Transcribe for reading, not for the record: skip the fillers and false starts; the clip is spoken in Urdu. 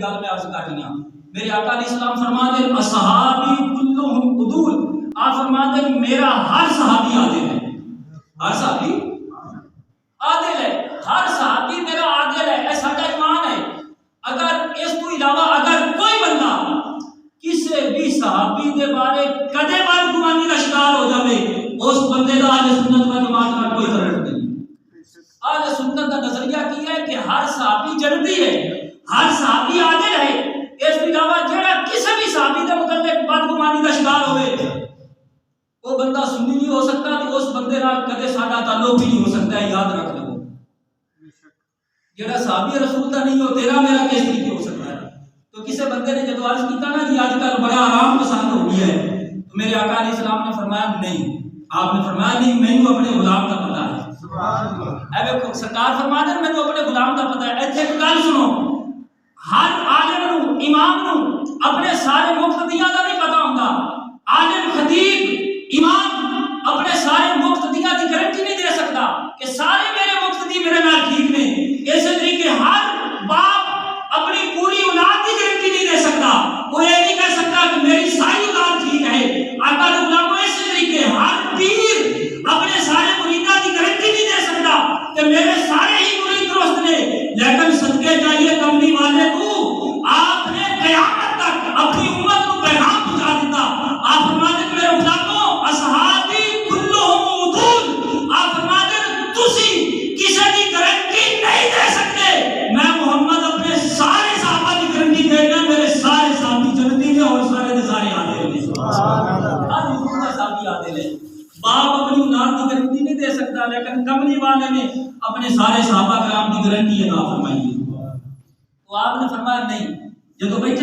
دی گل میں عرض کر رہی ہوں. میرے آقا علیہ السلام فرماتے ہیں اصحابی کلہم عدول. آپ فرماتے ہیں میرا ہر صحابی عادل ہے. ہر صحابی عادل ہے. ہر صحابی میرا عادل ہے. ایسا کا ایمان ہے. اگر اس کو علاوہ اگر کوئی بندہ کسی بھی صحابی کے بارے کدے بدگمانی کا شکار ہو جائے اس بندے کا اہل سنت و جماعت کا کوئی تعلق نہیں. اہل سنت کا نظریہ کیا ہے کہ ہر صحابی جنتی ہے, ہر صحابی عادل ہے. اس کے علاوہ جہاں کسی بھی صحابی کے متعلق بدگمانی کا شکار ہوئے وہ بندہ سنی نہیں ہو سکتا تو اس بندے نال کدے ساڈا تعلق بھی نہیں ہو سکتا ہے. یاد رکھ لو جہاں صحابی رسول کا نہیں ہو تیرا میرا کس طریقے ہو سکتا ہے. تو کسی بندے نے جب عرض کیتا نا جی آج کل بڑا آرام پسند ہو گیا ہے تو میرے آقا علیہ السلام نے فرمایا نہیں. آپ نے فرمایا نہیں مینوں اپنے غلام کا پتہ ہے. اے سرکار فرماتے ہیں مینوں اپنے غلام کا پتہ ہے. ایتھے ایک گل سنو, ہر عالم نو امام نو اپنے سارے مقتدیاں کا نہیں پتہ ہوندا. عالم خطیب امام اپنے سارے مقتدیاں کی گارنٹی نہیں دے سکتا کہ سارے میرے مقتدی میرے نال ٹھیک نے. اسی طریقے ہر باپ اپنی پوری اولاد کی گارنٹی نہیں دے سکتا. وہ یہ نہیں کہہ سکتا کہ میری ساری اولاد ٹھیک ہے. آقا کے غلاموں اسی طریقے ہر پیر اپنے سارے مریداں کی گارنٹی نہیں دے سکتا کہ میرے سارے ہی مرید درست نے. لیکن صدقے جائیے کملی والے تو آپ نے قیامت تک اپنی امت کو پیغام پہنچا دیتا. آپ فرماتے ہیں میرے غلاموں اصحابی کلہم عدول. آپ فرماتے ہیں تسی کسی کی گارنٹی نہیں دے سکتے. میں محمد اپنے سارے صحابہ کی گارنٹی دے گا میرے سارے صحابی جنتی نے اور سارے دے سارے عادل ہیں. ہر حضور کا صحابی عادل ہے. باپ اپنی اولاد کی گارنٹی نہیں دے سکتا لیکن کملی والے نے اپنے سارے صحابہ کرام کی گارنٹی ادا فرمائی ہے. تو آپ نے فرمایا نہیں. جب بیٹھے